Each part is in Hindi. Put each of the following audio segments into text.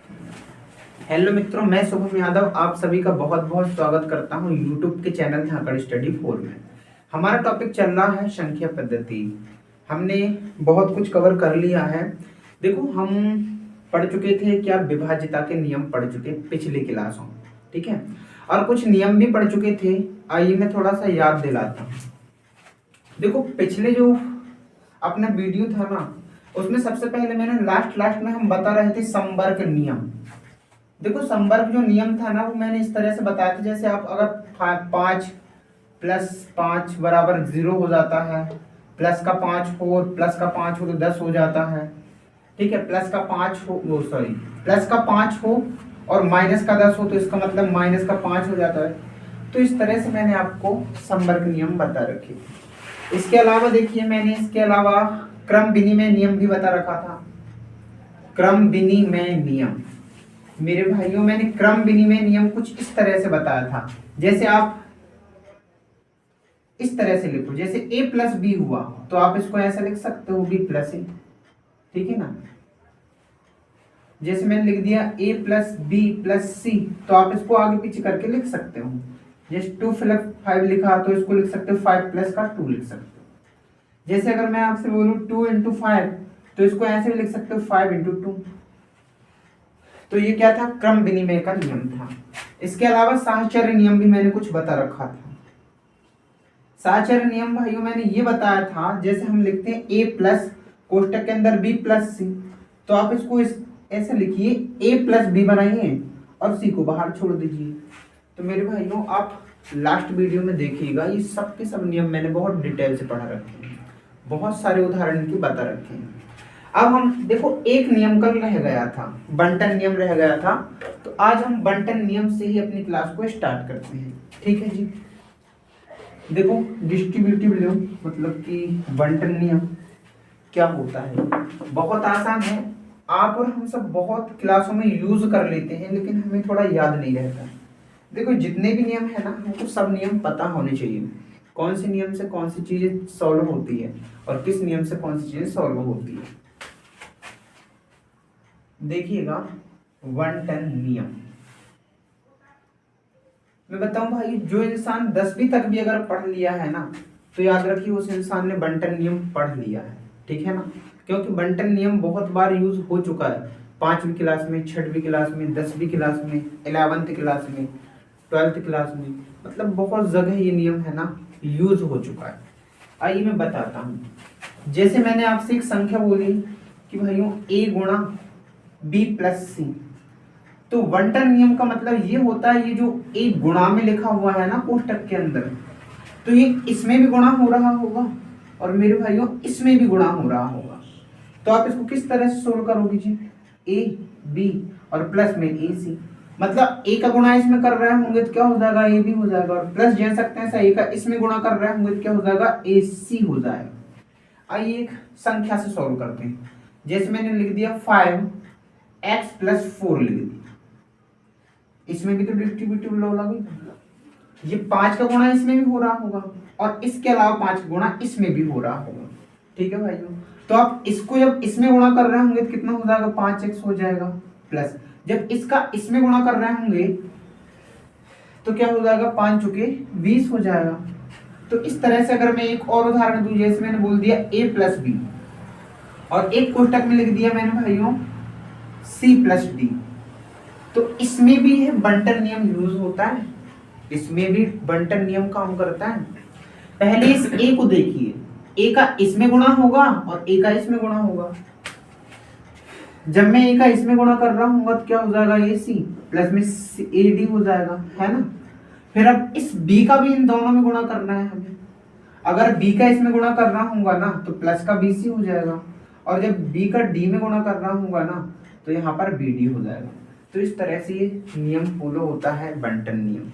हेलो मित्रों, मैं शुभम यादव आप सभी का बहुत बहुत स्वागत करता हूं यूट्यूब के चैनल झांकड़ स्टडी 4 में। हमारा टॉपिक चल रहा है संख्या पद्धति। हमने बहुत कुछ कवर कर लिया है। देखो, हम पढ़ चुके थे क्या, विभाज्यता के नियम पढ़ चुके पिछली क्लासों में, ठीक है। और कुछ नियम भी पढ़ चुके थे। आइए मैं थोड़ा सा याद दिलाता हूँ। देखो, पिछले जो अपना वीडियो था ना, उसमें सबसे पहले मैंने लास्ट में हम बता रहे थे संवर्ग नियम। देखो, संवर्ग जो नियम था ना, वो मैंने इस तरह से बताया था, जैसे आप अगर 5 प्लस 5 बराबर 0 हो जाता है, प्लस का 5 हो और प्लस का 5 हो तो 10 हो जाता है, ठीक है। प्लस का 5 हो, वो सॉरी, प्लस का 5 हो और माइनस का 10 हो तो इसका मतलब माइनस का 5 हो जाता है। तो इस तरह से मैंने आपको संवर्ग नियम बता रखे। इसके अलावा देखिए, मैंने इसके अलावा क्रम विनिमय नियम भी बता रखा था। क्रम विनिमय नियम मेरे भाइयों, मैंने क्रम विनिमय नियम कुछ इस तरह से बताया था, जैसे आप इस तरह से लिखो, जैसे a प्लस बी हुआ तो आप इसको ऐसा लिख सकते हो b प्लस ए, ठीक है ना। जैसे मैंने लिख दिया a प्लस बी प्लस सी, तो आप इसको आगे पीछे करके लिख सकते हो। जैसे 2 प्लस 5 लिखा तो इसको लिख सकते हो 5 प्लस का 2 लिख सकते हो। जैसे अगर मैं आपसे बोलूं 2 इंटू 5 तो इसको ऐसे भी लिख सकते हो 5 इंटू 2। तो ये क्या था, क्रम विनिमय का नियम था। इसके अलावा साहचर्य नियम भी मैंने कुछ बता रखा था। साहचर्य नियम भाइयों मैंने ये बताया था, जैसे हम लिखते हैं a प्लस कोष्टक के अंदर b प्लस सी, तो आप इसको ऐसे लिखिए a प्लस बी बनाइए और c को बाहर छोड़ दीजिए। तो मेरे भाइयों, आप लास्ट वीडियो में देखिएगा, ये सब के सब नियम मैंने बहुत डिटेल से पढ़ा रखे हैं, बहुत सारे उदाहरण की बता रखे हैं। अब हम देखो, एक नियम कल रह गया था, बंटन नियम रह गया था, तो आज हम बंटन नियम से ही अपनी क्लास को स्टार्ट करते हैं, ठीक है जी। देखो, डिस्ट्रीब्यूटिव नियम मतलब कि बंटन नियम क्या होता है, बहुत आसान है। आप और हम सब बहुत क्लासों में यूज कर लेते हैं, लेकिन हमें थोड़ा याद नहीं रहता। देखो, जितने भी नियम है ना, हमको सब नियम पता होने चाहिए, कौन से नियम से कौन सी चीजें सॉल्व होती है और किस नियम से कौन सी चीजें सॉल्व होती है। देखिएगा, वन टन नियम मैं बताऊं भाई, जो इंसान 10वीं तक भी अगर पढ़ लिया है ना, तो याद रखिए उस इंसान ने बंटन नियम पढ़ लिया है, ठीक है ना। क्योंकि बंटन नियम बहुत बार यूज हो चुका है, 5वीं क्लास में, 6वीं क्लास में, 10वीं क्लास में, 11वीं क्लास में, 12वीं क्लास में, मतलब बहुत जगह ये नियम है ना यूज हो चुका है। आइए मैं बताता हूँ। जैसे मैंने आपसे एक संख्या बोली कि भाइयों a गुणा b प्लस सी, तो वन टन नियम का मतलब ये होता है, ये जो एक गुणा में लिखा हुआ है ना कोष्टक के अंदर, तो ये इसमें भी गुणा हो रहा होगा और मेरे भाइयों इसमें भी गुणा हो रहा होगा। तो आप इसको किस तरह से सोल्व करोगे जी, ए बी और प्लस में ए सी, मतलब ए का गुणा इसमें कर रहे होंगे तो क्या हो जाएगा, ए बी हो जाएगा, और प्लस जा सकते हैं ए का इसमें गुणा कर रहे होंगे तो क्या हो जाएगा, ए सी हो जाएगा। आइए एक संख्या से सोल्व करते हैं। जैसे मैंने लिख दिया 5x प्लस 4 लिख दिया, इसमें भी तो डिस्ट्रीब्यूटिव लॉ लगेगा, ये 5 का गुणा इसमें भी हो रहा होगा और इसके अलावा 5 का गुणा इसमें भी हो रहा होगा, ठीक है भाइयों। तो आप इसको जब इसमें गुणा कर रहे होंगे तो कितना हो जाएगा, 5x हो जाएगा, प्लस जब इसका इसमें गुणा कर रहे होंगे तो क्या हो जाएगा, 5 चुके 20 हो जाएगा। तो इस तरह से अगर मैं एक और उदाहरण दूं, जैसे मैंने बोल दिया a प्लस बी और एक कोष्टक में लिख दिया मैंने भाइयों c प्लस डी, तो इसमें भी है बंटन नियम यूज होता है, इसमें भी बंटन नियम काम करता है। पहले इस a को देखिए, a का इसमें गुणा होगा और a का इसमें गुणा होगा। जब मैं a का इसमें गुणा कर रहा हूँ तो क्या हो जाएगा, ए सी प्लस में ए डी हो जाएगा, है ना। फिर अब इस b का भी इन दोनों में गुणा करना है हमें। अगर b का इसमें गुणा कर रहा हूँ ना तो प्लस का बी सी हो जाएगा, और जब b का d में गुणा कर रहा हूँ ना तो यहाँ पर बी डी हो जाएगा। तो इस तरह से ये नियम फॉलो होता है, बंटन नियम।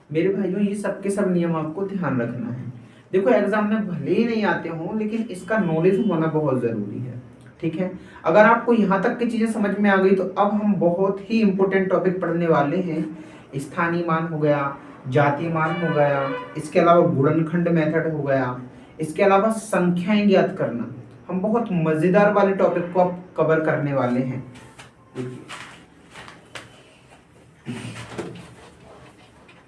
मेरे भाइयों, ये सब के सब नियम आपको ध्यान रखना है। देखो, एग्जाम में भले ही नहीं आते हों, लेकिन इसका नॉलेज होना बहुत जरूरी है, ठीक है। अगर आपको यहाँ तक की चीजें समझ में आ गई तो अब हम बहुत ही इंपॉर्टेंट टॉपिक पढ़ने वाले हैं। स्थानीय मान हो गया, जातीय मान हो गया, इसके अलावा गुणनखंड मेथड हो गया, इसके अलावा संख्याएं ज्ञात करना। हम बहुत मजेदार वाले टॉपिक को अब कवर करने वाले हैं। देखिए,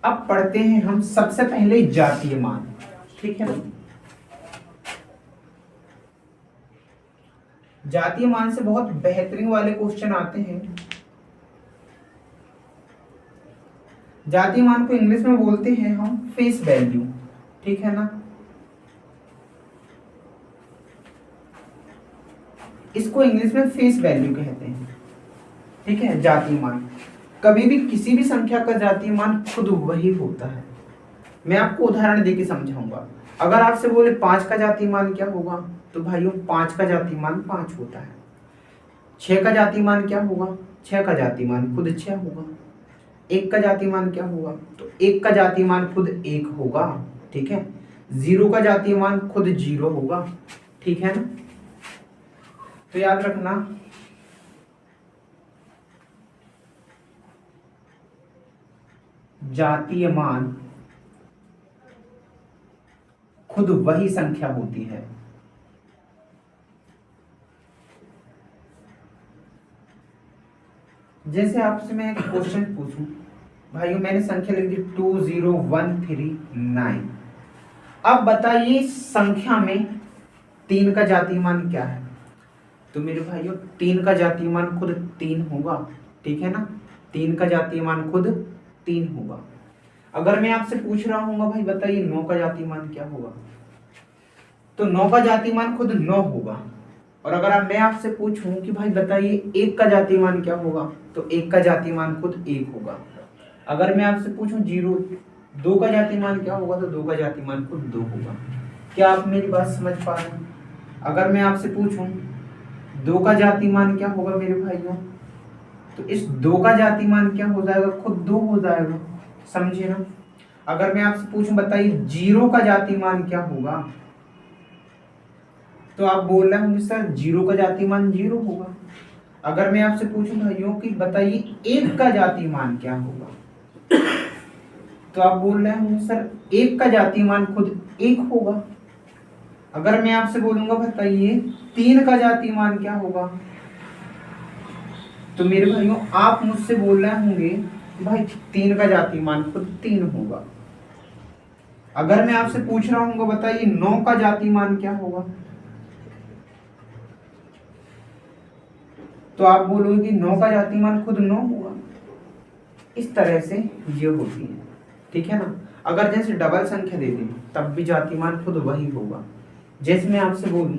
अब पढ़ते हैं हम सबसे पहले जातीय मान, ठीक है ना। जातीय मान से बहुत बेहतरीन वाले क्वेश्चन आते हैं। जातीय मान को इंग्लिश में बोलते हैं हम फेस वैल्यू, ठीक है ना। इसको इंग्लिश में फेस वैल्यू कहते हैं, ठीक है। जातीय मान कभी भी किसी भी संख्या का जातीय मान खुद वही होता है। मैं आपको उदाहरण देके समझाऊंगा। अगर आपसे बोले 5 का जातीय मान क्या होगा, तो भाइयों 5 का जातीय मान 5 होता है। 6 का जातीय मान क्या होगा, 6 का जातीय मान खुद 6 होगा। 1 का जातीय मान क्या होगा, तो 1 का जातीय मान खुद 1 होगा, ठीक है। 0 का जातीय मान खुद 0 होगा, ठीक है ना। तो याद रखना, जातीय मान खुद वही संख्या होती है। जैसे आपसे मैं एक क्वेश्चन पूछूं, भाइयों मैंने संख्या लिख दी 20139। अब बताइए संख्या में 3 का जातीय मान क्या है, तो मेरे भाइयों 3 का जातीय मान खुद 3 होगा, ठीक है ना। 3 का जातीय मान खुद 3 होगा। अगर मैं आपसे पूछ रहा हूँ भाई बताइए 9 का जातीय मान क्या होगा, तो 9 का जातीय मान खुद 9 होगा। और अगर मैं आपसे पूछूं कि भाई बताइए 1 का जातीय मान क्या होगा, तो 1 का जातीय मान खुद 1 होगा। अगर मैं आपसे पूछूं 2 का जातीय मान क्या होगा, तो 2 का जातीय मान खुद 2 होगा। क्या आप मेरी बात समझ पा रहे हैं? अगर मैं आपसे पूछूं 2 का जातीय मान क्या होगा मेरे भाइयों, तो इस 2 का जातीय मान क्या हो जाएगा, खुद 2 हो जाएगा, समझे ना। अगर मैं आपसे पूछूं बताइए 0 का जातीय मान क्या होगा, तो आप बोल रहे होंगे सर 0 का जातीय मान 0 होगा। अगर मैं आपसे पूछूं भाइयों कि बताइए 1 का जातीय मान क्या होगा, तो आप बोल रहे होंगे सर 1 का जातीय मान खुद 1 होगा। अगर मैं आपसे बोलूंगा बताइए 3 का जातीय मान क्या होगा, तो मेरे भाइयों आप मुझसे बोल रहे होंगे भाई 3 का जातीय मान खुद 3 होगा। अगर मैं आपसे पूछ रहा हूँ बताइए 9 का जातीय मान क्या होगा, तो आप बोलोगे कि 9 का जातीय मान खुद 9 होगा। इस तरह से ये होती है, ठीक है ना। अगर जैसे डबल संख्या दे दें तब भी जातीय मान खुद वही होगा। जैसे मैं आपसे बोलूं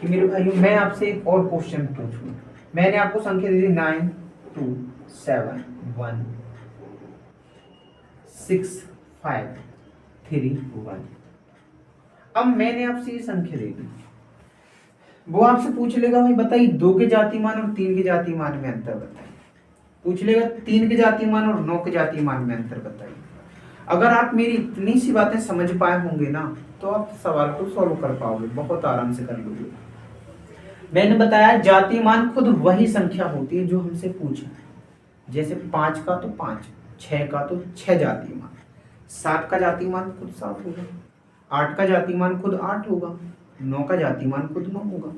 कि मेरे भाइयों मैं आपसे एक और क्वेश्चन पूछूं, मैंने आपको संख्या दे दी 9 2 7 1 6 5 3 1। अब मैंने आपसे ये संख्या दे दी, वो आपसे पूछ लेगा भाई बताइए 2 के जातीय मान और 3 के जातीय मान में अंतर बताइए। पूछ लेगा 3 के जातीय मान और 9 के जातीय मान में अंतर बताइए। अगर आप मेरी इतनी सी बातें समझ पाए होंगे ना, तो आप सवाल को सॉल्व कर पाओगे, बहुत आराम से कर लोगे। मैंने बताया जातीय मान खुद वही संख्या होती है जो हमसे पूछा। जैसे 5 का तो 5, 6 का तो 6 जातीय मान, 7 का जातीय मान खुद 7 होगा, 8 का जातीय मान खुद 8 होगा, 9 का जातीय मान खुद 9 होगा।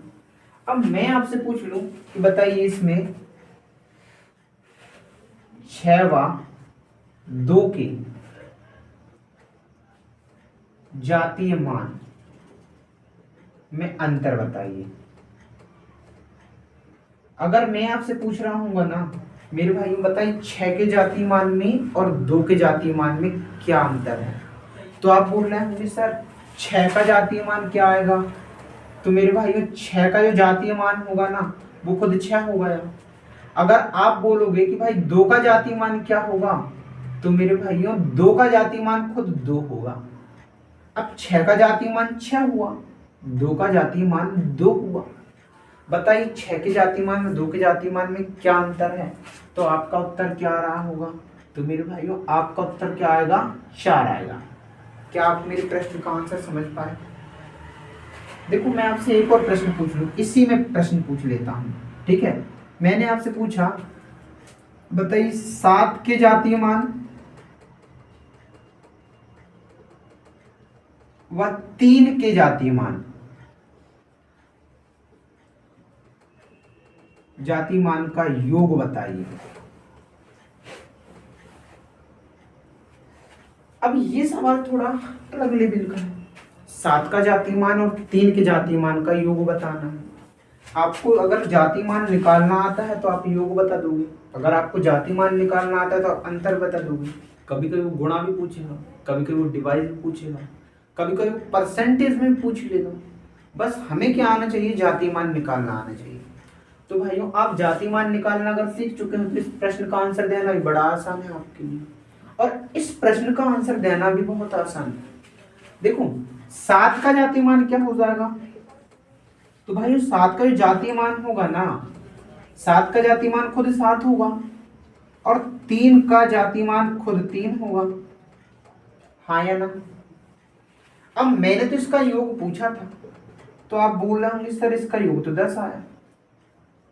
अब मैं आपसे पूछ लूं कि बताइए इसमें 6 व 2 के जातीय मान में अंतर बताइए। अगर मैं आपसे पूछ रहा हूँ ना मेरे भाई बताइए 6 के जातीय मान में और 2 के जातीय मान में क्या अंतर है, तो आप बोल रहे हैं सर 6 का जातीय मान क्या आएगा, तो मेरे भाइयों 6 का जो जातीय मान होगा ना वो खुद 6 हो गया। अगर आप बोलोगे कि भाई 2 का जातीय मान क्या होगा, तो मेरे भाइयों 2 का जातीय मान खुद 2 होगा। अब 6 का जातीय मान 6 हुआ, 2 का जातीय मान 2 हुआ। बताइए 6 के जातीय मान में 2 के जातीय मान में क्या अंतर है, तो आपका उत्तर क्या आ रहा होगा, तो मेरे भाइयों आपका उत्तर क्या आएगा, 4 आएगा। क्या आप मेरे प्रश्न का आंसर समझ पाए? देखो मैं आपसे एक और प्रश्न पूछ लूं, इसी में प्रश्न पूछ लेता हूं, ठीक है। मैंने आपसे पूछा बताइए 7 के जातीय मान व 3 के जातीय मान, जातीय मान का योग बताइए। अब ये सवाल थोड़ा अलग लेवल का है। 7 का जातिमान और 3 के जातिमान का योग बताना है। आपको अगर जातिमान निकालना आता है तो आप योग बता दोगे, अगर आपको जातिमान निकालना आता है तो आप अंतर बता दोगे। कभी कभी वो गुणा भी पूछेगा, कभी कभी वो डिवाइड भी पूछेगा, कभी कभी वो परसेंटेज में पूछ लेगा। बस हमें क्या आना चाहिए, जातिमान निकालना आना चाहिए। तो भाइयों आप जातिमान निकालना अगर सीख चुके हैं तो इस प्रश्न का आंसर देना भी बड़ा आसान है आपके लिए, और इस प्रश्न का आंसर देना भी बहुत आसान है। देखो 7 का जातिमान क्या हो जाएगा, तो भाई 7 का जो जातिमान होगा ना, 7 का जातिमान खुद 7 होगा और 3 का जातिमान खुद 3 होगा, हाँ या ना। अब मैंने तो इसका योग पूछा था तो आप बोल रहे होंगे सर इसका योग तो 10 आया।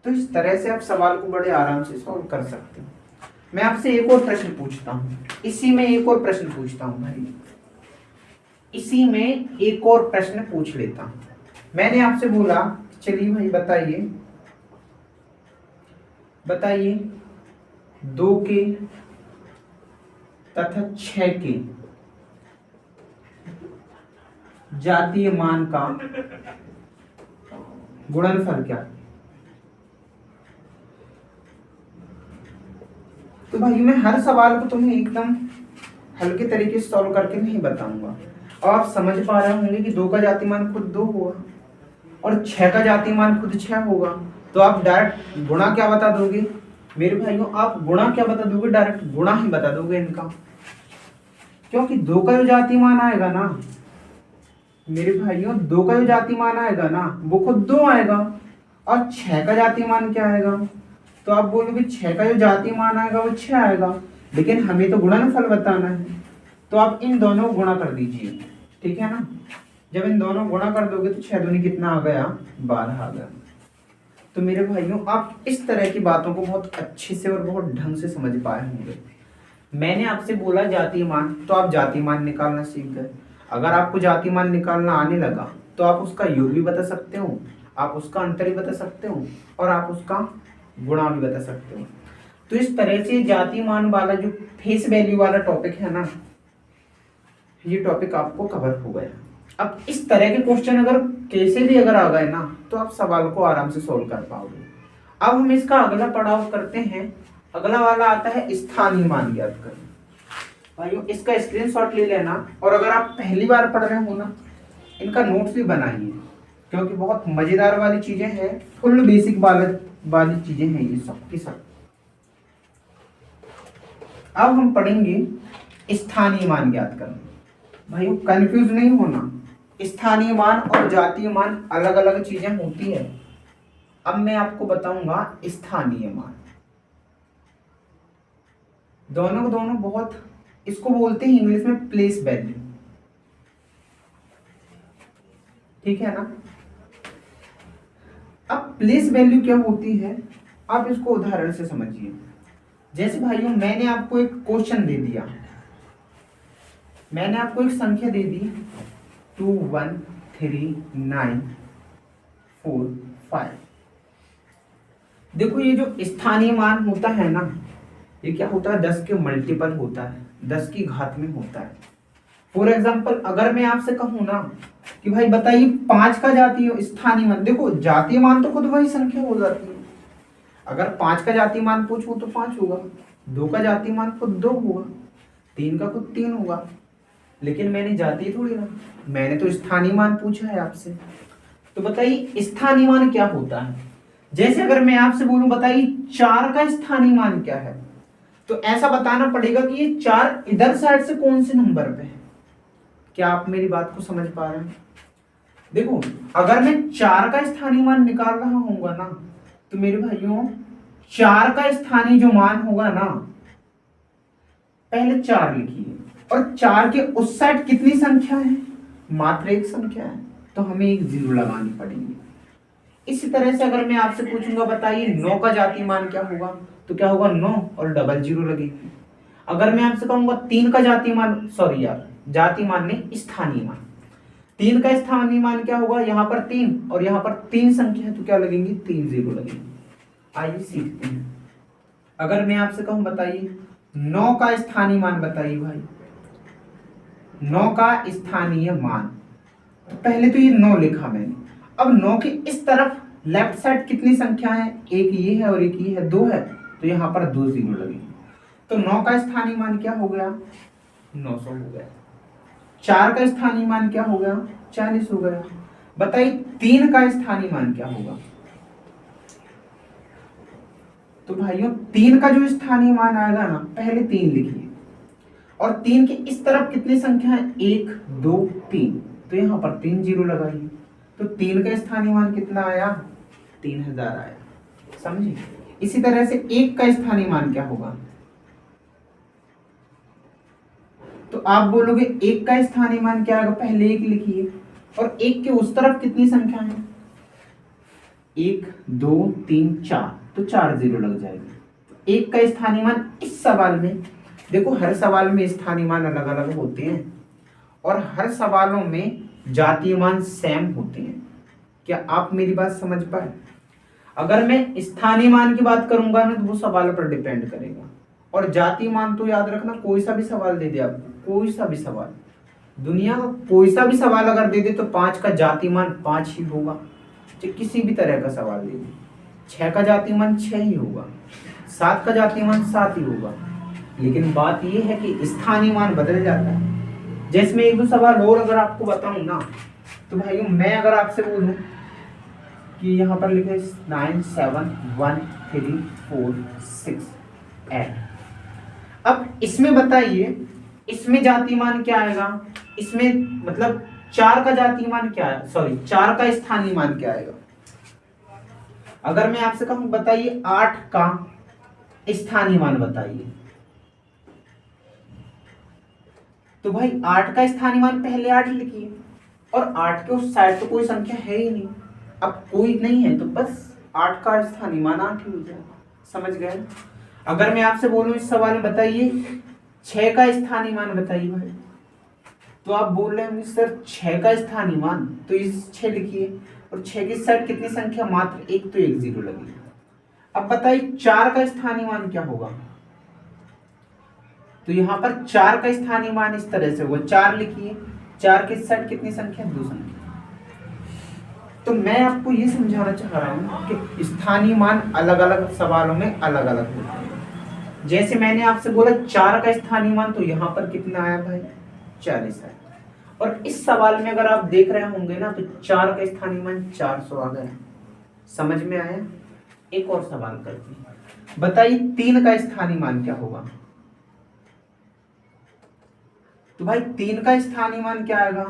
तो इस तरह से आप सवाल को बड़े आराम से सॉल्व कर सकते हो। मैं आपसे एक और प्रश्न पूछता हूँ, इसी में एक और प्रश्न पूछता हूँ भाई, इसी में एक और प्रश्न पूछ लेता हूँ। मैंने आपसे बोला चलिए भाई बताइए, बताइए 2 के तथा 6 के जातीय मान का गुणनफल क्या। तो भाई मैं हर सवाल को तुम्हें एकदम हल्के तरीके से सॉल्व करके नहीं बताऊंगा, और आप समझ पा रहे होंगे कि 2 का जातिमान खुद 2 होगा और 6 का जातिमान खुद 6 होगा। तो आप डायरेक्ट गुणा क्या बता दोगे मेरे भाइयों, आप गुणा क्या बता दोगे, डायरेक्ट गुणा ही बता दोगे इनका, क्योंकि 2 का जो जातिमान आएगा ना मेरे भाइयों, 2 का जो जातिमान आएगा ना वो खुद 2 आएगा, और 6 का जातिमान क्या आएगा, तो आप बोलोगे 6 का जो जातिमान आएगा वो 6 आएगा, लेकिन हमें तो गुणनफल बताना है। तो आप इन दोनों को गुणा कर दीजिए, ठीक है ना। जब इन दोनों गुणा कर दोगे तो 6 दूनी कितना आ गया, 12 आ गया। तो मेरे भाइयों आप इस तरह की बातों को बहुत अच्छे से और बहुत ढंग से समझ पाए होंगे। मैंने आपसे बोला जातीय मान, तो आप जातीय मान निकालना सीख गए। अगर आपको जातीय मान निकालना आने लगा तो आप उसका योग भी बता सकते हो, आप उसका अंतर भी बता सकते हो, और आप उसका गुणा भी बता सकते हो। तो इस तरह से जातीय मान वाला जो फेस वैल्यू वाला टॉपिक है ना, ये टॉपिक आपको कवर हो गया। अब इस तरह के क्वेश्चन अगर कैसे भी अगर आ गए ना तो आप सवाल को आराम से सोल्व कर पाओगे। अब हम इसका अगला पड़ाव करते हैं, अगला वाला आता है स्थानीय मान ज्ञात करना। भाइयों इसका स्क्रीनशॉट ले लेना, और अगर आप पहली बार पढ़ रहे हो ना इनका नोट्स भी बनाइए, क्योंकि बहुत मजेदार वाली चीजें हैं, फुल बेसिक वाली चीजें हैं ये सब की सब। अब हम पढ़ेंगे स्थानीय मान ज्ञात करना। भाइयों कंफ्यूज नहीं होना, स्थानीय मान और जातीय मान अलग अलग चीजें होती है। अब मैं आपको बताऊंगा स्थानीय मान, दोनों दोनों बहुत, इसको बोलते हैं इंग्लिश में प्लेस वैल्यू, ठीक है ना। अब प्लेस वैल्यू क्या होती है आप इसको उदाहरण से समझिए। जैसे भाइयों मैंने आपको एक क्वेश्चन दे दिया, मैंने आपको एक संख्या दे दी 2 1 3 9 4 5। देखो ये जो स्थानीय मान होता है ना, ये क्या होता है, 10 के मल्टीपल होता है, 10 की घात में होता है। फॉर एग्जाम्पल अगर मैं आपसे कहूं ना कि भाई बताइए 5 का जातीय स्थानीय मान, देखो जातीय मान तो खुद वही संख्या हो जाती है। अगर 5 का जातीय मान पूछूं तो 5 होगा, 2 का जातीय मान खुद 2 होगा, 3 का खुद 3 होगा, लेकिन मैंने जातीय थोड़ी ना, मैंने तो स्थानीय मान पूछा है आपसे। तो बताइए स्थानीय मान क्या होता है। जैसे अगर मैं आपसे बोलूं बताइए 4 का स्थानीय मान क्या है, तो ऐसा बताना पड़ेगा कि ये 4 इधर साइड से कौन से नंबर पे है। क्या आप मेरी बात को समझ पा रहे हैं। देखो अगर मैं 4 का स्थानीय मान निकाल रहा होऊंगा ना, तो मेरे भाइयों 4 का स्थानीय जो मान होगा ना, पहले 4 लिखिए, और 4 के उस साइड कितनी संख्या है, मात्र एक संख्या है, तो हमें एक 0 लगानी पड़ेगी। इसी तरह से अगर मैं आपसे पूछूंगा बताइए 9 का जातीय मान क्या होगा, तो क्या होगा 9 और डबल 0 लगेगी। अगर मैं आपसे कहूंगा 3 का जातीय मान, सॉरी यार जातीय मान नहीं स्थानीय मान, 3 का स्थानीय मान क्या होगा, यहाँ पर 3 और यहाँ पर 3 संख्या है, तो क्या लगेंगी 3 0 लगेंगे। आइए सीखते हैं। अगर मैं आपसे कहूं बताइए 9 का स्थानीय मान बताइए भाई, 9 का स्थानीय मान, पहले तो ये 9 लिखा मैंने। अब 9 के इस तरफ लेफ्ट साइड कितनी संख्या है, एक ये है और एक ये है, 2 है, तो यहाँ पर 2 जीरो लगेंगे। तो 9 का स्थानीय मान क्या हो गया, 900 हो गया। 4 का स्थानीय मान क्या हो गया, 40 हो गया। बताइए 3 का स्थानीय मान क्या होगा। तो भाइयों 3 का जो स्थानीय मान आएगा ना, पहले 3 लिखिए, और 3 के इस तरफ कितनी संख्या है, 1 2 3, तो यहाँ पर 3 जीरो लगाइए। तो 3 का स्थानीय मान कितना आया, 3000 आया। समझे। इसी तरह से 1 का स्थानीय मान क्या होगा, तो आप बोलोगे 1 का स्थानीय मान क्या आएगा, पहले 1 लिखिए, और 1 के उस तरफ कितनी संख्या है, 1 2 3 4, तो 4 जीरो लग जाएगी। 1 का स्थानीय मान इस सवाल में, देखो हर सवाल में स्थानीय मान अलग अलग होते हैं और हर सवालों में जातीय मान सेम होते हैं। क्या आप मेरी बात समझ पाए। अगर मैं स्थानीय मान की बात करूंगा ना, तो वो सवाल पर डिपेंड करेगा, और जातीय मान तो याद रखना, कोई सा भी सवाल दे दे आपको, कोई सा भी सवाल, दुनिया का कोई सा भी सवाल अगर दे दे, तो 5 का जातीय मान 5 ही होगा। किसी भी तरह का सवाल दे दे, 6 का जातीय मान 6 ही होगा, 7 का जातीय मान 7 ही होगा। लेकिन बात यह है कि स्थानीय मान बदल जाता है। जैसे मैं एक दो सवाल और अगर आपको बताऊं ना, तो भाइयों मैं अगर आपसे बोलूं कि यहाँ पर लिखे 9 7 1 3 4 6 8, अब इसमें बताइए इसमें जातीय मान क्या आएगा, इसमें मतलब 4 का जातीय मान क्या है, सॉरी 4 का स्थानीय मान क्या आएगा। अगर मैं आपसे कहूं बताइए 8 का स्थानीय मान बताइए, तो भाई 8 का स्थानीय मान पहले 8 लिखिए, और 8 के उस साइड तो कोई संख्या है ही नहीं, अब कोई नहीं है तो बस 8 का स्थानीय मान 8 ही हो जाएगा। समझ गए। अगर मैं आपसे बोलूं इस सवाल में बताइए 6 का स्थानीय मान बताइए भाई, तो आप बोल रहे होंगे सर 6 का स्थानीय मान, तो इस 6 लिखिए, और 6 की साइड कितनी संख्या, मात्र एक, तो 1 जीरो लगेगी। अब बताइए 4 का स्थानीय मान क्या होगा, तो यहाँ पर 4 का स्थानीय मान इस तरह से होगा, 4 लिखिए, 4 के साइड कितनी संख्या, 2 संख्या। तो मैं आपको ये समझाना चाह रहा हूँ कि स्थानीय मान अलग अलग सवालों में अलग अलग होते हैं। जैसे मैंने आपसे बोला 4 का स्थानीय मान, तो यहाँ पर कितना आया भाई, 40 आया। और इस सवाल में अगर आप देख रहे होंगे ना, तो 4 का स्थानीय मान 400 आ गया। समझ में आया। एक और सवाल करते हैं, बताइए 3 का स्थानीय मान क्या होगा। तो भाई 3 का स्थानीय मान क्या आएगा।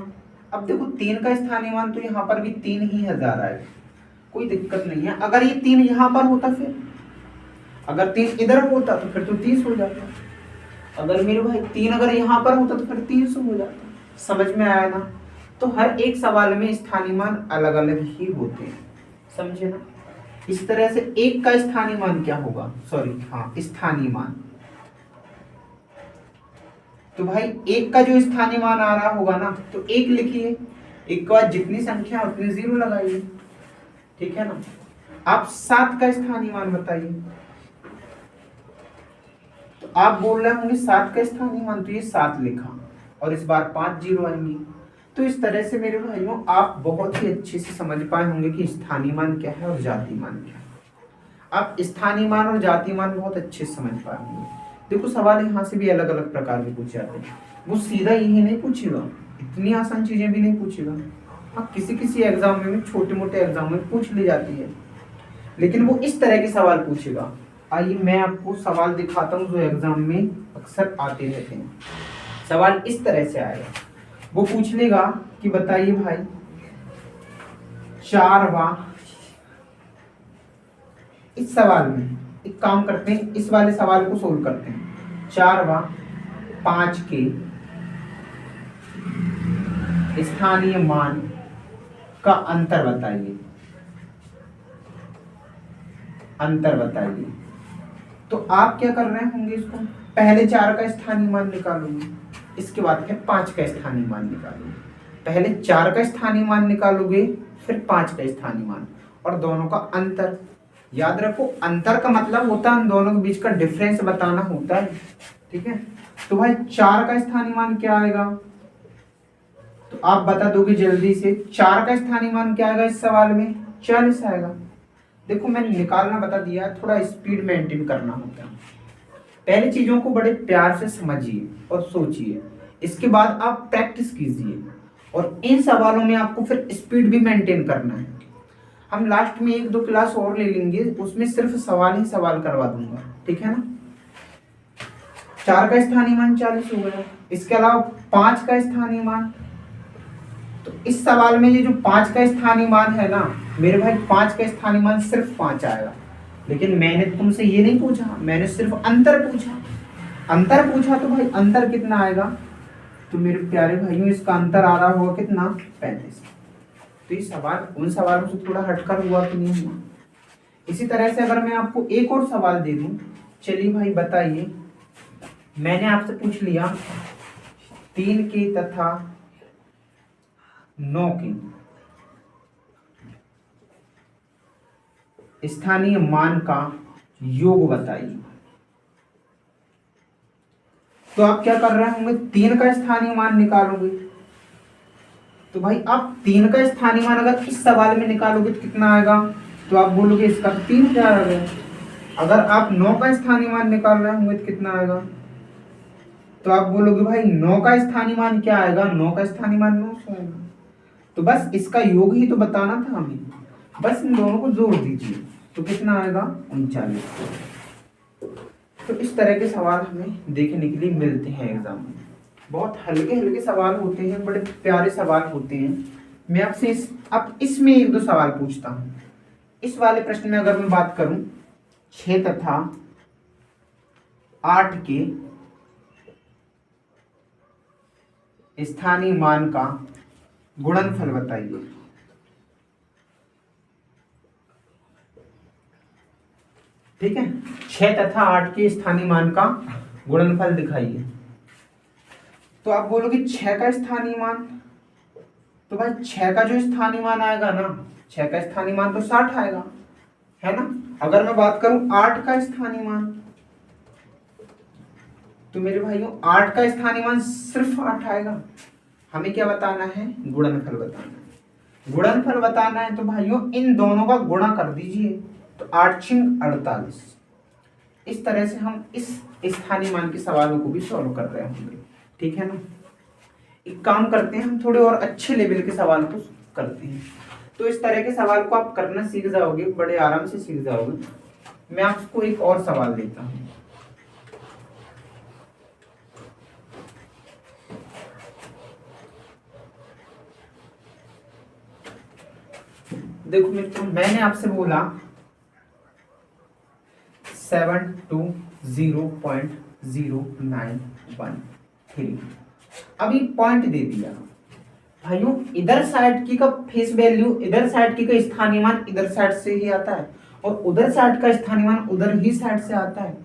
अब देखो 3 का स्थानीय मान तो यहाँ पर भी 3,000 आएगा, कोई दिक्कत नहीं है। अगर ये 3 यहाँ पर होता, फिर अगर 3 इधर होता तो फिर तो 30 हो जाता। अगर मेरे भाई 3 अगर यहाँ पर होता तो फिर 300 हो जाता। समझ में आया ना। तो हर एक सवाल में स्थानीय मान अलग अलग ही होते हैं, समझे ना। इस तरह से 1 का स्थानीय मान क्या होगा, सॉरी हाँ स्थानीय मान, तो भाई 1 का जो स्थानीय मान आ रहा होगा ना, तो 1 लिखिए, 1 के बाद जितनी संख्या उतनी जीरो लगाइए, ठीक है ना। आप 7 का स्थानीय मान बताइए, तो आप बोल रहे होंगे 7 का स्थानीय मान, तो ये 7 लिखा और इस बार 5 जीरो आएंगी। तो इस तरह से मेरे भाइयों आप बहुत ही अच्छे से समझ पाए होंगे कि स्थानीय मान क्या है और जातीय मान क्या है। आप स्थानीय मान और जातीय मान बहुत अच्छे से समझ पाए होंगे। देखो सवाल यहाँ से भी अलग अलग प्रकार के पूछे जाते हैं, वो सीधा यही नहीं पूछेगा, इतनी आसान चीजें भी नहीं पूछेगा। हाँ किसी किसी एग्जाम में, छोटे मोटे एग्जाम में पूछ ली जाती है, लेकिन वो इस तरह के सवाल पूछेगा। आइए मैं आपको सवाल दिखाता हूँ जो एग्जाम में अक्सर आते रहते हैं। सवाल इस तरह से आएगा, वो पूछ लेगा कि बताइए भाई 4वां, इस सवाल में एक काम करते हैं, इस वाले सवाल को सोल्व करते हैं। 4वां 5 के स्थानीय मान का अंतर बताइए, अंतर बताइए। तो आप क्या कर रहे होंगे, इसको पहले 4 का स्थानीय मान निकालोगे, इसके बाद फिर 5 का स्थानीय मान निकालोगे। पहले 4 का स्थानीय मान निकालोगे, फिर 5 का स्थानीय मान, और दोनों का अंतर। याद रखो अंतर का मतलब होता है उन दोनों के बीच का डिफरेंस बताना होता है, ठीक है। तो भाई 4 का स्थानीय मान क्या आएगा, आप बता दोगे जल्दी से 4 का स्थानीय मान क्या आएगा इस सवाल में? 40 आएगा। देखो मैंने निकालना बता दिया, थोड़ा स्पीड मेंटेन करना होता है। पहले चीजों को बड़े प्यार से समझिए और सोचिए, इसके बाद आप प्रैक्टिस कीजिए, और इन सवालों में आपको फिर स्पीड भी मेंटेन करना है। हम लास्ट में 1-2 क्लास और ले लेंगे, उसमें सिर्फ सवाल ही सवाल करवा दूंगा, ठीक है ना। 4 का स्थानीय मान 40 हो गया। इसके अलावा 5 का स्थानीय मान, तो इस सवाल में ये जो 5 का स्थानीय मान है ना मेरे भाई, 5 का स्थानीय मान सिर्फ 5 आएगा। लेकिन मैंने तुमसे ये नहीं पूछा, मैंने सिर्फ अंतर पूछा। अंतर पूछा तो भाई अंतर कितना आएगा? तो मेरे प्यारे भाइयों इसका अंतर आ रहा होगा कितना? 35। तो ये सवाल उन सवालों से थोड़ा हटकर हुआ कि नहीं हुआ? इसी तरह से अगर मैं आपको एक और सवाल दे दूं, चलिए भाई बताइए, मैंने आपसे पूछ लिया 3 के तथा 9 के स्थानीय मान का योग बताइए। तो आप क्या कर रहे होंगे? 3 का स्थानीय मान निकालोगे। तो भाई आप 3 का स्थानीय मान अगर इस सवाल में निकालोगे तो कितना आएगा? तो आप बोलोगे इसका 3000 आ गया। अगर आप 9 का स्थानीय मान निकाल रहे होंगे तो कितना आएगा? तो आप बोलोगे भाई 9 का स्थानीय मान क्या आएगा? 9 का स्थानीय मान 900 आएगा। तो बस इसका योग ही तो बताना था हमें, बस इन दोनों को जोड़ दीजिए तो कितना आएगा? 39। तो इस तरह के सवाल हमें देखने के लिए मिलते हैं एग्जाम में। बहुत हल्के हल्के सवाल होते हैं, बड़े प्यारे सवाल होते हैं। मैं आपसे अब इसमें 1-2 सवाल पूछता हूँ। इस वाले प्रश्न में अगर मैं बात करूं, 6 तथा 8 के स्थानीय मान का गुणनफल बताइए। ठीक है, 6 तथा 8 के स्थानीय मान का गुणनफल दिखाइए। तो आप बोलोगे 6 का स्थानीय मान, तो भाई 6 का जो स्थानीय मान आएगा ना, 6 का स्थानीय मान तो 60 आएगा, है ना। अगर मैं बात करूं 8 का स्थानीय मान, तो मेरे भाइयों 8 का स्थानीय मान सिर्फ 8 आएगा। हमें क्या बताना है? गुणनफल बताना है। गुणनफल बताना है तो भाइयों इन दोनों का गुणा कर दीजिए, तो 8×6 48। इस तरह से हम इस स्थानीय मान के सवालों को भी सॉल्व कर रहे होंगे, ठीक है ना। एक काम करते हैं, हम थोड़े और अच्छे लेवल के सवाल को करते हैं। तो इस तरह के सवाल को आप करना सीख जाओगे, बड़े आराम से सीख जाओगे। मैं आपको एक और सवाल देता हूं। देखो मित्रों, मैंने आपसे बोला 720.0913। अभी पॉइंट दे दिया भाइयों, इधर साइड की का फेस वैल्यू, इधर साइड की का स्थानीय मान इधर साइड से ही आता है, और उधर साइड का स्थानीय मान उधर ही साइड से आता है।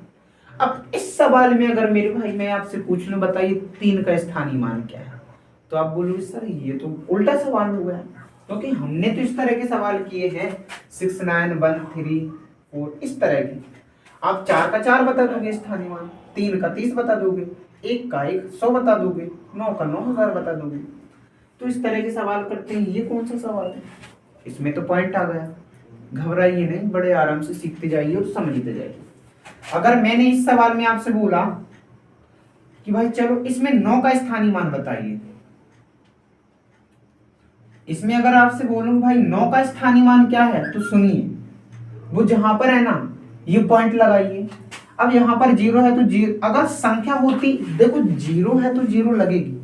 अब इस सवाल में अगर मेरे भाई मैं आपसे पूछ लूं, बताइए 3 का स्थानीय मान क्या है, तो आप बोलोगे सर ये तो उल्टा सवाल हो गया, क्योंकि हमने तो इस तरह के सवाल किए हैं 6, 9, 1, 3, 4 इस तरह के। आप 4 का 4 बता दोगे स्थानीय मान, 3 का 30 बता दोगे, 1 का 100 बता दोगे, 9 का 9000 बता दोगे। तो इस तरह के सवाल करते हैं। ये कौन सा सवाल है? इसमें तो पॉइंट आ गया। घबराइए नहीं, बड़े आराम से सीखते जाइए और समझते जाइए। अगर मैंने इस सवाल में आपसे बोला कि भाई चलो इसमें 9 का स्थानीय मान बताइए, इसमें अगर आपसे बोलूं भाई 9 का स्थानीय मान क्या है, तो सुनिए, वो जहां पर है ना ये पॉइंट लगाइए। अब यहां पर 0 है तो 0, अगर संख्या होती, देखो 0 है तो 0 लगेगी,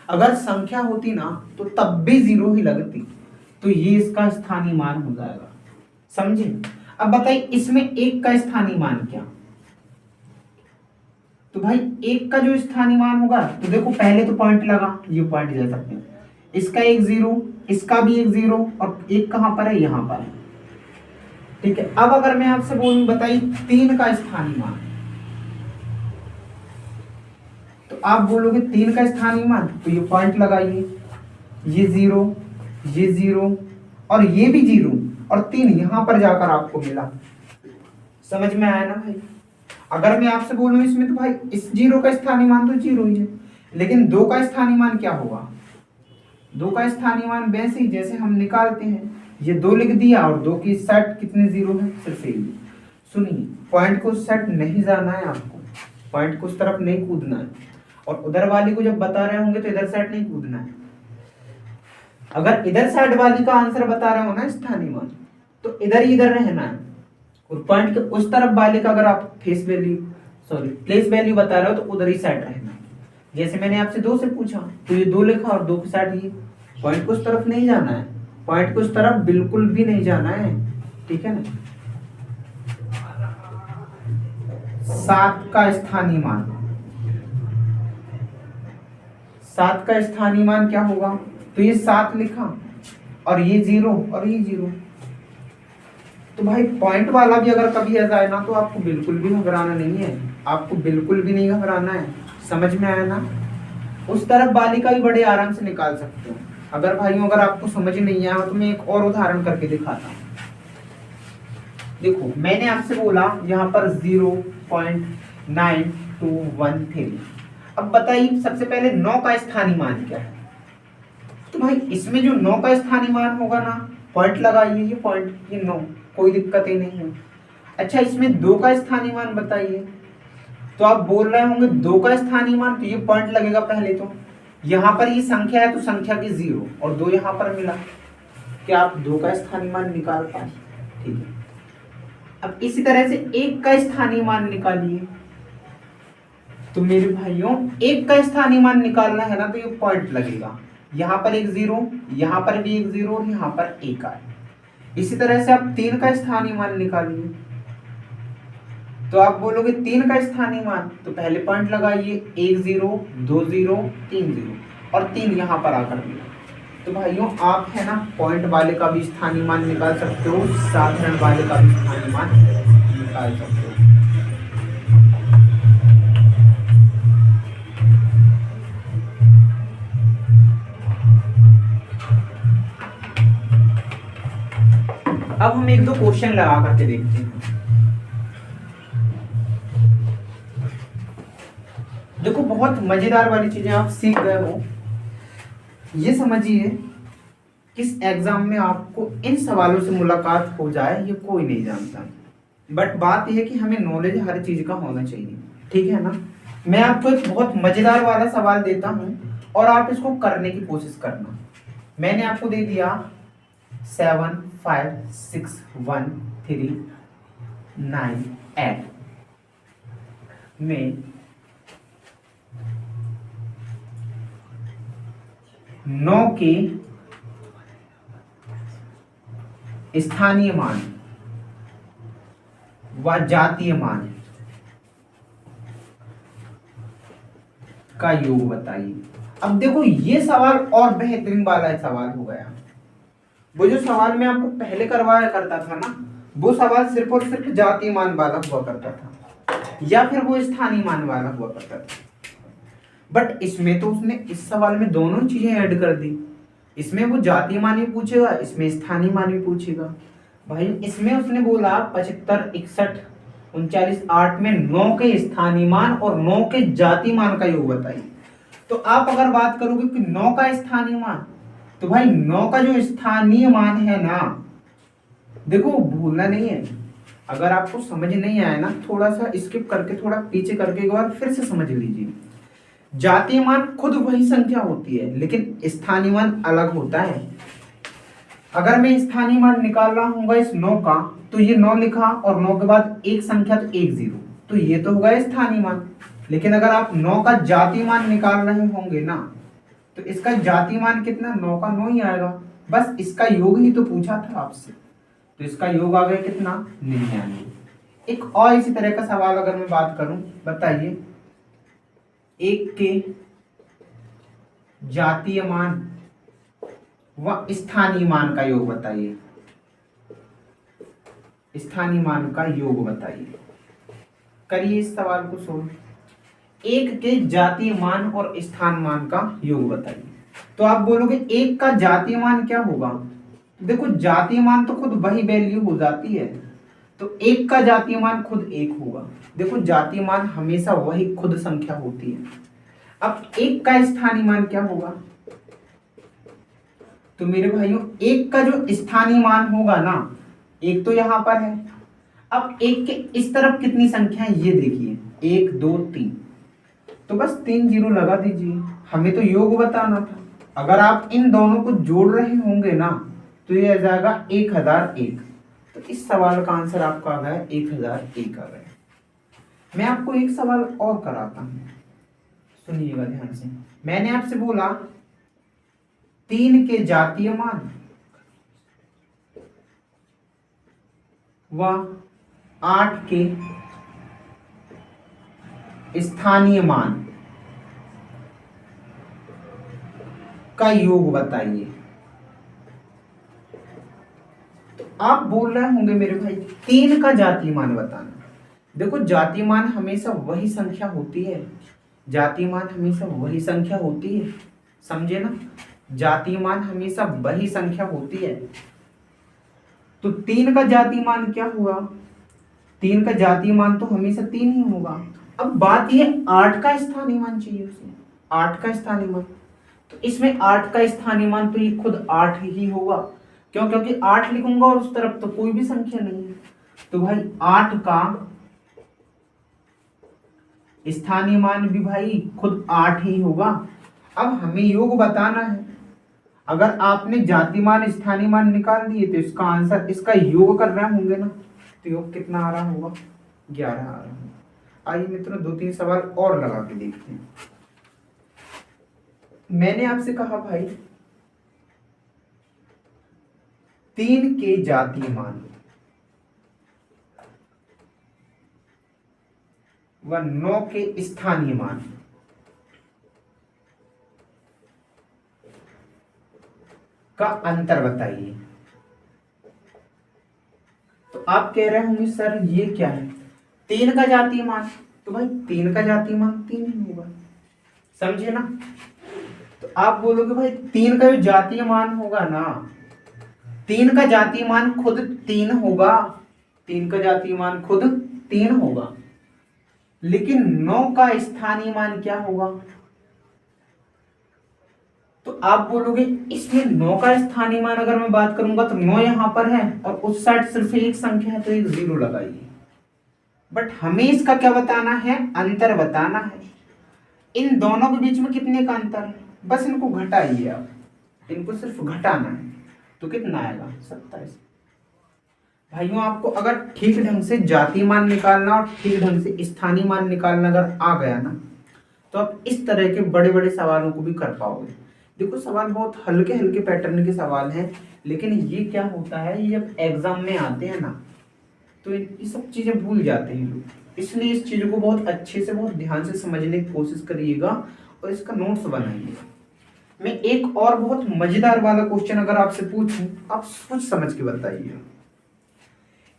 अगर संख्या होती ना तो तब भी 0 ही लगती, तो ये इसका स्थानीय मान हो जाएगा, समझे। अब बताइए इसमें 1 का स्थानीय मान क्या, तो भाई 1 का जो स्थानीय मान होगा, तो देखो पहले तो पॉइंट लगा, ये पॉइंट दे सकते हैं, इसका 1 0, इसका भी 1 0, और 1 कहां पर है? यहां पर है, ठीक है। अब अगर मैं आपसे बोलूं बताइए 3 का स्थानीय मान, तो आप बोलोगे 3 का स्थानीय मान, तो ये पॉइंट लगाइए, ये 0, ये 0, और ये भी 0, और 3 यहां पर जाकर आपको मिला। समझ में आया ना भाई। अगर मैं आपसे बोलूं इसमें, तो भाई इस 0 का स्थानीय मान तो 0 ही है, लेकिन 2 का स्थानीय मान क्या होगा? दो का स्थानीय मान वैसे ही जैसे हम निकालते हैं, ये 2 लिख दिया और 2 की सेट कितने जीरो है, सिर्फ एक। सुनिए, पॉइंट को सेट नहीं जाना है आपको, पॉइंट को उस तरफ नहीं कूदना है, और उधर वाली को जब बता रहे होंगे तो इधर साइड नहीं कूदना है। अगर इधर साइड वाली का आंसर बता रहे हो ना स्थानीय मान, तो इधर ही इधर रहना है, और पॉइंट के उस तरफ वाले का अगर आप प्लेस वैल्यू बता रहे हो तो उधर ही साइड रहना है। जैसे मैंने आपसे 2 से पूछा तो ये 2 लिखा और 2 की साइड ये, पॉइंट को उस तरफ नहीं जाना है, पॉइंट को उस तरफ बिल्कुल भी नहीं जाना है, ठीक है ना। 7 का स्थानीय मान, 7 का स्थानीय मान क्या होगा, तो ये 7 लिखा और ये 0 और ये 0। तो भाई पॉइंट वाला भी अगर कभी ऐसा है ना तो आपको बिल्कुल भी घबराना नहीं है, आपको बिल्कुल भी नहीं घबराना है। समझ में आया ना। उस तरफ वाली का भी बड़े आराम से निकाल सकते हो। अगर भाइयों अगर आपको समझ नहीं आया तो मैं एक और उदाहरण करके दिखाता हूँ। देखो मैंने आपसे बोला यहाँ पर 0.9213। अब बताइए सबसे पहले 9 का स्थानीय मान क्या है। तो भाई इसमें जो 9 का स्थानीय मान होगा ना, पॉइंट लगाइए, ये पॉइंट, ये 9, कोई दिक्कत ही नहीं है। अच्छा इसमें 2 का स्थानीय मान बताइए, तो आप बोल रहे होंगे 2 का स्थानीय मान, तो ये पॉइंट लगेगा पहले। तो यहाँ पर ये संख्या है तो संख्या की 0 और 2 यहाँ पर मिला, क्या आप 2 का स्थानीय मान निकाल पाए, ठीक है। अब इसी तरह से 1 का स्थानीय मान निकालिए। तो मेरे भाइयों 1 का स्थानीय मान निकालना है ना, तो ये पॉइंट लगेगा, यहाँ पर एक 0, यहाँ पर भी एक 0 और यहाँ पर 1 आए। इसी तरह से आप 3 का स्थानीय मान निकालिए। तो आप बोलोगे 3 का स्थानीय मान, तो पहले पॉइंट लगाइए, 1 0 2 0 3 0 और 3 यहाँ पर आकर मिला। तो भाइयों आप है ना पॉइंट वाले का भी स्थानीय मान निकाल सकते हो, साधारण वाले का भी स्थानीय मान निकाल सकते हो। अब हम 1-2 क्वेश्चन लगा करके देखते हैं। देखो बहुत मजेदार वाली चीजें आप सीख गए हो। ये समझिए किस एग्जाम में आपको इन सवालों से मुलाकात हो जाए ये कोई नहीं जानता, बट बात यह है कि हमें नॉलेज हर चीज का होना चाहिए, ठीक है ना। मैं आपको एक बहुत मजेदार वाला सवाल देता हूं और आप इसको करने की कोशिश करना। मैंने आपको दे दिया 7 5 6 1 3 9 8 में 9 के स्थानीय मान व जातीय मान का योग बताइए। अब देखो ये सवाल और बेहतरीन वाला सवाल हो गया। वो जो सवाल मैं आपको पहले करवाया करता था ना, वो सवाल सिर्फ और सिर्फ जातीय मान वाला हुआ करता था या फिर वो स्थानीय मान वाला हुआ करता था। बट इसमें तो उसने इस सवाल में दोनों चीजें ऐड कर दी। इसमें वो जातीय मान भी पूछेगा, इसमें स्थानीय मान भी पूछेगा। भाई इसमें उसने बोला 75 61 39 8 में 9 के स्थानीय मान और 9 के जातीय मान का योग बताइए। तो आप अगर बात करोगे कि 9 का स्थानीय मान, तो भाई 9 का जो स्थानीय मान है ना, देखो भूलना नहीं है। अगर आपको समझ नहीं आया ना, थोड़ा सा स्किप करके थोड़ा पीछे करके एक बार फिर से समझ लीजिए। जातीय मान खुद वही संख्या होती है लेकिन स्थानीय मान अलग होता है। अगर मैं स्थानीय मान निकाल रहा हूँ इस 9 का, तो ये 9 लिखा और 9 के बाद एक संख्या तो 1 0, तो ये तो होगा स्थानीय मान। लेकिन अगर आप 9 का जातीय मान निकाल रहे होंगे ना, तो इसका जातीय मान कितना, 9 का 9 ही आएगा। बस इसका योग ही तो पूछा था आपसे, तो इसका योग आ गया कितना, 99। एक और इसी तरह का सवाल अगर मैं बात करूं, बताइए 1 के जातीय मान व स्थानीय मान का योग बताइए। स्थानीय मान का योग बताइए। करिए इस सवाल को सोल्व। 1 के जातीय मान और स्थान मान का योग बताइए। तो आप बोलोगे 1 का जातीय मान क्या होगा। देखो जातीय मान तो खुद वही वैल्यू हो जाती है, तो 1 का जातीय मान खुद 1 होगा। देखो जातीय मान हमेशा वही खुद संख्या होती है। अब 1 का स्थानीय मान क्या होगा, तो मेरे भाइयों एक का जो स्थानीय मान होगा ना, एक तो यहाँ पर है, अब एक के इस तरफ कितनी संख्या है ये देखिए, 1 2 3, तो बस 3 जीरो लगा दीजिए, हमें तो योग बताना था। अगर आप इन दोनों को जोड़ रहे होंगे ना तो ये आ जाएगा 1001। तो इस सवाल का आंसर आपका आ गया 1001 आ गया। मैं आपको एक सवाल और कराता हूं, सुनिएगा ध्यान से। मैंने आपसे बोला 3 के जातीय मान व 8 के स्थानीय मान का योग बताइए। तो आप बोल रहे होंगे मेरे भाई 3 का जातीय मान बताना। देखो जातीय मान हमेशा वही संख्या होती है, जातीय मान हमेशा वही संख्या होती है, समझे ना, जातीय मान हमेशा वही संख्या होती है। तो 3 का जातीय मान क्या हुआ, 3 का जातीय मान तो हमेशा 3 ही होगा। अब बात ये 8 का स्थानीय मान चाहिए उसे, 8 का स्थानीय मान। तो इसमें 8 का स्थानीय मान तो ये खुद 8 ही होगा, क्यों, क्योंकि 8 लिखूंगा और उस तरफ तो कोई भी संख्या नहीं है। तो भाई 8 का स्थानीय मान भी भाई खुद 8 ही होगा। अब हमें योग बताना है। अगर आपने जातीय मान स्थानीय मान निकाल दिए तो इसका आंसर, इसका योग कर रहे होंगे ना, तो योग कितना आ रहा होगा, 11 आ रहा होगा। आइए मित्रों 2-3 सवाल और लगा के देखते हैं। मैंने आपसे कहा भाई 3 के जातीय मान व 9 के स्थानीय मान का अंतर बताइए। तो आप कह रहे होंगे सर ये क्या है, 3 का जातीय मान, तो भाई 3 का जातीय मान 3 ही होगा, समझे ना। तो आप बोलोगे भाई 3 का जो जातीय मान होगा ना, 3 का जातीय मान खुद 3 होगा, 3 का जातीय मान खुद 3 होगा, लेकिन 9 का स्थानीय मान क्या होगा। तो आप बोलोगे इसमें 9 का स्थानीय मान अगर मैं बात करूंगा तो 9 यहां पर है और उस साइड सिर्फ एक संख्या है, तो एक 0 लगाइए। बट हमें इसका क्या बताना है, अंतर बताना है। इन दोनों के बीच में कितने का अंतर है, बस इनको घटाइए आप, इनको सिर्फ घटाना है। तो कितना आएगा, 27। भाइयों आपको अगर ठीक ढंग से जातीय मान निकालना और ठीक ढंग से स्थानीय मान निकालना अगर आ गया ना, तो आप इस तरह के बड़े बड़े सवालों को भी कर पाओगे। देखो सवाल बहुत हल्के हल्के पैटर्न के सवाल हैं, लेकिन ये क्या होता है, ये जब एग्जाम में आते हैं ना तो ये सब चीजें भूल जाते हैं लोग, इसलिए इस चीज को बहुत अच्छे से बहुत ध्यान से समझने की कोशिश करिएगा और इसका नोट्स बनाइएगा। मैं एक और बहुत मजेदार वाला क्वेश्चन अगर आपसे पूछूं, आप सोच समझ के बताइए।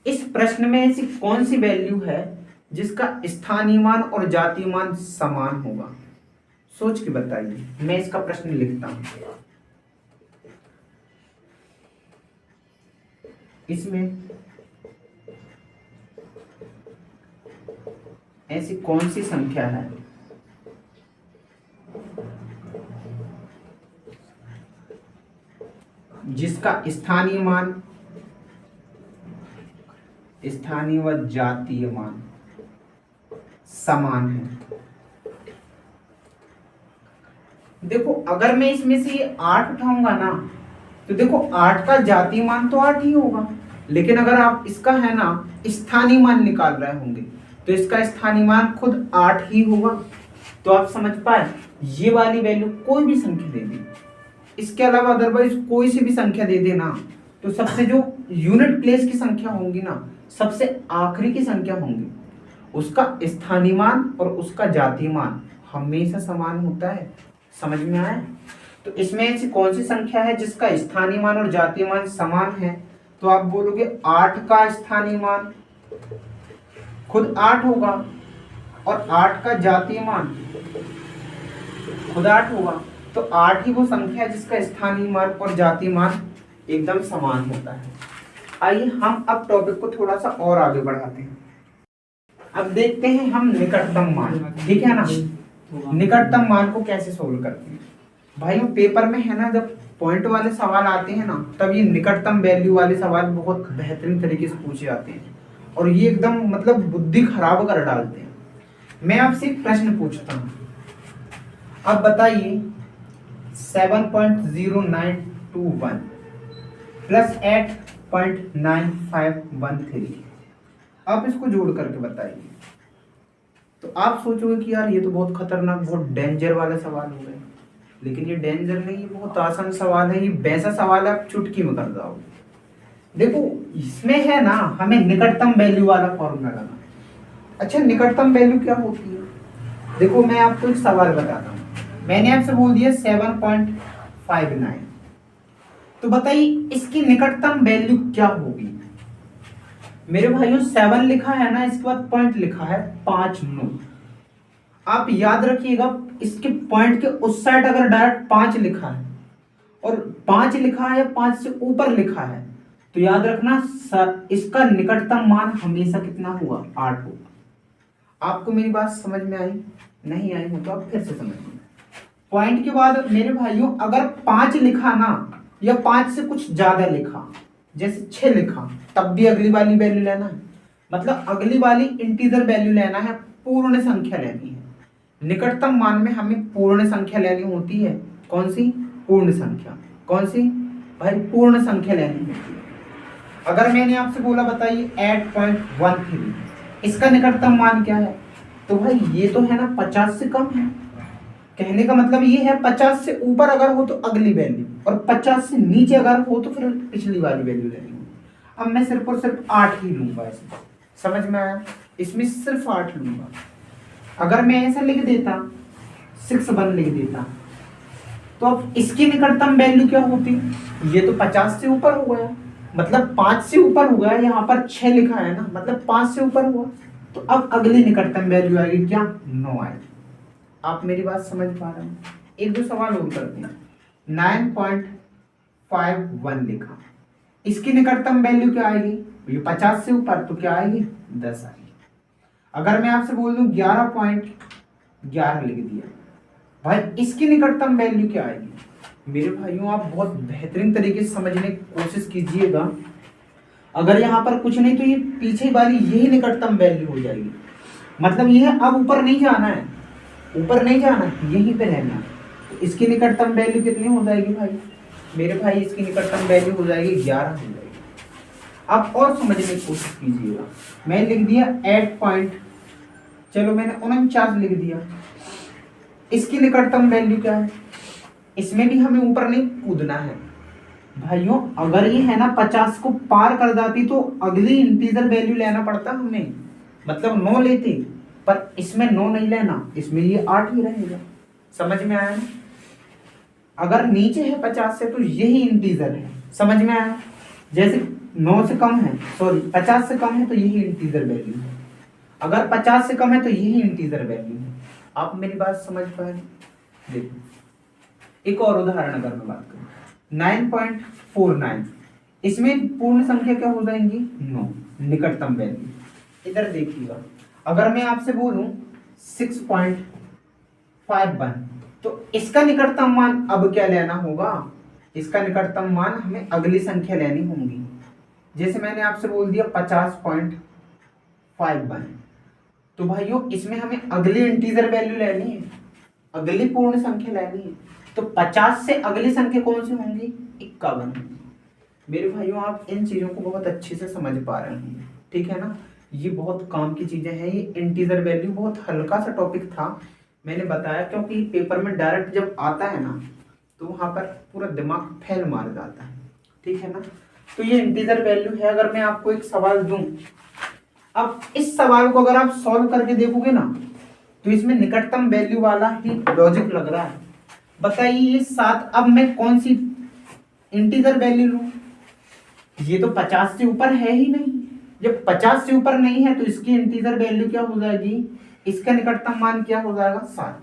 इस प्रश्न में ऐसी कौन सी वैल्यू है जिसका स्थानीय मान और जातीय मान समान होगा, सोच के बताइए। मैं इसका प्रश्न लिखता हूं। इसमें ऐसी कौन सी संख्या है जिसका स्थानीय मान, स्थानीय व जातीय मान समान है। देखो अगर मैं इसमें से ये 8 उठाऊंगा ना, तो देखो 8 का जातीय मान तो 8 ही होगा, लेकिन अगर आप इसका है ना स्थानीय मान निकाल रहे होंगे तो इसका स्थानीय मान खुद 8 ही होगा। तो आप समझ पाए, ये वाली वैल्यू कोई भी संख्या दे दी, इसके अलावा अदरवाइज कोई सी भी संख्या दे देना, तो सबसे जो यूनिट प्लेस की संख्या होंगी ना, सबसे आखिरी की संख्या होंगी, उसका स्थानीय मान और उसका जातीय मान हमेशा समान होता है। समझ में आया। तो इसमें ऐसी कौन सी संख्या है जिसका स्थानीय मान और जातीय मान समान है, तो आप बोलोगे 8 का स्थानीय मान खुद 8 होगा और 8 का जातीय मान खुद 8 होगा। तो 8 ही वो संख्या है जिसका स्थानीय मान और जातीय मान एकदम समान होता है। आइए हम अब टॉपिक को थोड़ा सा और आगे बढ़ाते हैं। अब देखते हैं हम निकटतम मान, ठीक है ना, निकटतम मान को कैसे सोल्व करते हैं। भाइयों पेपर में है ना, जब पॉइंट वाले सवाल आते हैं ना, तब ये निकटतम वैल्यू वाले सवाल बहुत बेहतरीन तरीके से पूछे जाते हैं और ये एकदम मतलब बुद्धि खराब कर डालते हैं। मैं आपसे एक प्रश्न पूछता हूँ, अब बताइए 7.0921 प्लस 8.9513, आप इसको जोड़ करके बताइए। तो आप सोचोगे कि यार ये तो बहुत खतरनाक, बहुत डेंजर वाले सवाल हो गए, लेकिन ये डेंजर नहीं, ये बहुत आसान सवाल है। ये वैसा सवाल है आप चुटकी में कर जाओगे। देखो इसमें है ना, हमें निकटतम वैल्यू वाला फॉर्मूला लगाना। अच्छा निकटतम वैल्यू क्या होती है? देखो मैं आपको एक सवाल बताता हूँ, मैंने आपसे बोल दिया 7.59, तो बताइए इसकी निकटतम वैल्यू क्या होगी? मेरे भाइयों 7 लिखा है ना, इसके बाद पॉइंट लिखा है 5 9। आप याद रखिएगा, इसके पॉइंट के उस साइड अगर डायरेक्ट 5 लिखा है और 5 लिखा है या 5 से ऊपर लिखा है, तो याद रखना इसका निकटतम मान हमेशा कितना हुआ? 8 होगा। आपको मेरी बात समझ में आई? नहीं आई हो तो आप फिर से समझिए। पॉइंट के बाद मेरे भाइयों अगर 5 लिखा ना, या 5 से कुछ ज्यादा लिखा, जैसे 6 लिखा, तब भी अगली वाली वैल्यू लेना है। मतलब अगली वाली इंटीजर वैल्यू लेना है, पूर्ण संख्या लेनी है। निकटतम मान में हमें पूर्ण संख्या लेनी होती है। कौन सी? पूर्ण संख्या। कौन सी? भाई पूर्ण संख्या लेनी होती है। अगर मैंने आपसे बोला बताइए 8.13, इसका निकटतम मान क्या है? तो भाई ये तो है ना 50 से कम है। कहने का मतलब ये है 50 से ऊपर अगर हो तो अगली वैल्यू, और 50 से नीचे अगर हो तो फिर पिछली वाली वैल्यू लेनी होगी। अब मैं सिर्फ और सिर्फ 8 ही लूंगा इसमें, समझ में आया? इसमें सिर्फ 8 लूंगा। अगर मैं ऐसा लिख देता 6 1 लिख देता, तो अब इसकी निकटतम वैल्यू क्या होती? ये तो 50 से ऊपर हो गया, मतलब 5 से ऊपर हो गया। यहाँ पर 6 लिखा है ना, मतलब 5 से ऊपर हुआ। तो अब अगली निकटतम वैल्यू आएगी क्या? 9 आएगी। आप मेरी बात समझ पा रहे हैं? एक दो सवाल और करते हैं। 9.51 लिखा, इसकी निकटतम वैल्यू क्या आएगी? ये 50 से ऊपर, तो क्या आएगी? 10 आएगी। अगर मैं आपसे बोल दूं 11.11 लिख दिया, भाई इसकी निकटतम वैल्यू क्या आएगी? मेरे भाइयों आप बहुत बेहतरीन तरीके से समझने की कोशिश कीजिएगा। अगर यहाँ पर कुछ नहीं तो ये पीछे वाली यही निकटतम वैल्यू हो जाएगी। मतलब ये है अब ऊपर नहीं जाना है, ऊपर नहीं जाना, यहीं पे रहना। तो इसकी निकटतम वैल्यू कितनी हो जाएगी भाई? मेरे भाई इसकी निकटतम वैल्यू हो जाएगी 11 हो जाएगी। आप और समझने की कोशिश कीजिएगा। मैं लिख दिया 8 पॉइंट, चलो मैंने 49 लिख दिया। इसकी निकटतम वैल्यू क्या है? इसमें भी हमें ऊपर नहीं कूदना है भाइयों। अगर ये है ना 50 को पार कर जाती तो अगली इंटीजर वैल्यू लेना पड़ता हमें, मतलब 9 लेते, पर इसमें 9 नहीं लेना, इसमें ये 8 ही रहेगा। समझ में आया ना? अगर नीचे है 50 से तो यही इंटीजर है। समझ में आया? जैसे 9 से कम है, सॉरी 50 से कम है तो यही इंटीजर वैल्यू है। अगर 50 से कम है तो यही इंटीजर वैल्यू है। आप मेरी बात समझ पाए? देखो एक और उदाहरण अगर मैं बात करूं 9.49, इसमें पूर्ण संख्या क्या हो जाएंगी? 9, निकटतम वैल्यू। इधर देखिएगा, अगर मैं आपसे बोलूं 6.51, तो इसका निकटतम मान अब क्या लेना होगा? इसका निकटतम मान हमें अगली संख्या लेनी होगी। जैसे मैंने आपसे बोल दिया 50.51, तो भाइयों इसमें हमें अगली इंटीजर वैल्यू लेनी है, अगली पूर्ण संख्या लेनी है। तो 50 से अगली संख्या कौन सी होंगी? 51 होंगी। मेरे भाइयों आप इन चीजों को बहुत अच्छे से समझ पा रहे होंगे, ठीक है ना? ये बहुत काम की चीजें हैं। ये इंटीजर वैल्यू बहुत हल्का सा टॉपिक था, मैंने बताया, क्योंकि पेपर में डायरेक्ट जब आता है ना तो वहां पर पूरा दिमाग फैल मार जाता है, ठीक है ना? तो ये इंटीजर वैल्यू है। अगर मैं आपको एक सवाल दूं, अब इस सवाल को अगर आप सॉल्व करके देखोगे ना, तो इसमें निकटतम वैल्यू वाला ही लॉजिक लग रहा है। बताइए ये 7, अब मैं कौन सी इंटीजर वैल्यू लूं? ये तो 50 से ऊपर है ही नहीं। जब 50 से ऊपर नहीं है तो इसकी इंटीजर वैल्यू क्या हो जाएगी? इसका निकटतम मान क्या हो जाएगा? 7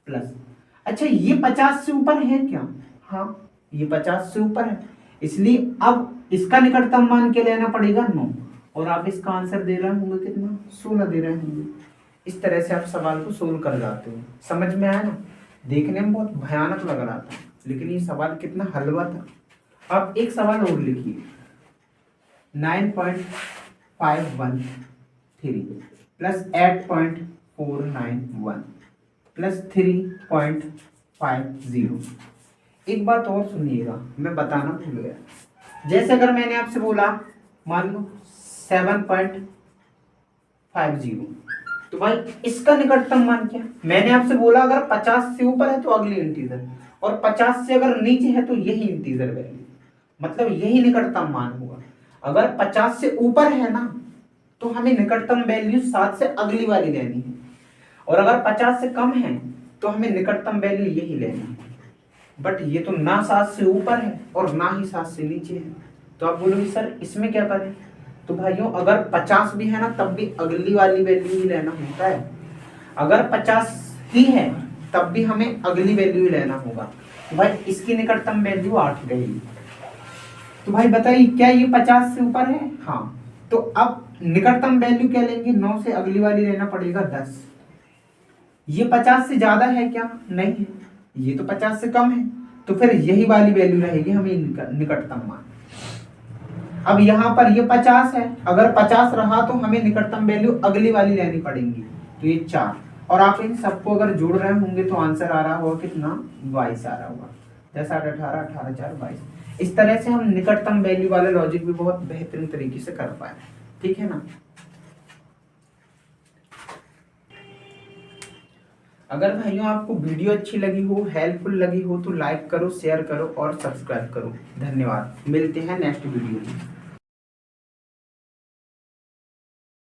प्लस। अच्छा ये 50 से ऊपर है क्या? हाँ ये 50 से ऊपर है, इसलिए अब इसका निकटतम मान क्या लेना पड़ेगा? 9। और आप इसका आंसर दे रहे होंगे कितना? 16 दे रहे होंगे। इस तरह से आप सवाल को सोल्व कर जाते हो। समझ में आया ना? देखने में बहुत भयानक लग रहा था, लेकिन ये सवाल कितना हलवा था। अब एक सवाल और लिखिए, 9.513 प्लस 8.491 प्लस 3.50। एक बात और सुनिएगा, मैं बताना भूल गया। जैसे अगर मैंने आपसे बोला मान लो 7.50, तो भाई इसका निकटतम मान क्या? मैंने आपसे बोला अगर 50 से ऊपर है तो अगली इंटीजर, और 50 से अगर नीचे है तो यही इंटीजर वैल्यू, मतलब यही निकटतम मान होगा। अगर 50 से ऊपर है ना तो हमें निकटतम वैल्यू 7 से अगली वाली लेनी है, और अगर 50 से कम है तो हमें निकटतम वैल्यू यही लेनी है। बट ये तो ना 7 से ऊपर है और ना ही 7 से नीचे है, तो आप बोलोगे सर इसमें क्या करें? तो भाइयों अगर 50 भी है ना तब भी अगली वाली वैल्यू ही लेना होता है, अगर 50 ही है तब भी हमें अगली वैल्यू ही लेना होगा। तो भाई इसकी निकटतम वैल्यू 8 गई। तो भाई बताइए क्या ये 50 से ऊपर है? हाँ, तो अब निकटतम वैल्यू क्या लेंगे? 9 से अगली वाली लेना पड़ेगा 10। ये 50 से ज्यादा है क्या? नहीं है, ये तो 50 से कम है, तो फिर यही वाली वैल्यू रहेगी हमें निकटतम मान। अब यहाँ पर ये 50 है, अगर 50 रहा तो हमें निकटतम वैल्यू अगली वाली लेनी पड़ेगी, तो ये 4। और आप इन सबको अगर जोड़ रहे होंगे तो आंसर आ रहा होगा कितना? 22 आ रहा होगा। 10 8 18 18 4 22। इस तरह से हम निकटतम वैल्यू वाला लॉजिक भी बहुत बेहतरीन तरीके से कर पाए, ठीक है ना। अगर भाइयों आपको वीडियो अच्छी लगी हो, हेल्पफुल लगी हो, तो लाइक करो, शेयर करो और सब्सक्राइब करो। धन्यवाद, मिलते हैं नेक्स्ट वीडियो में।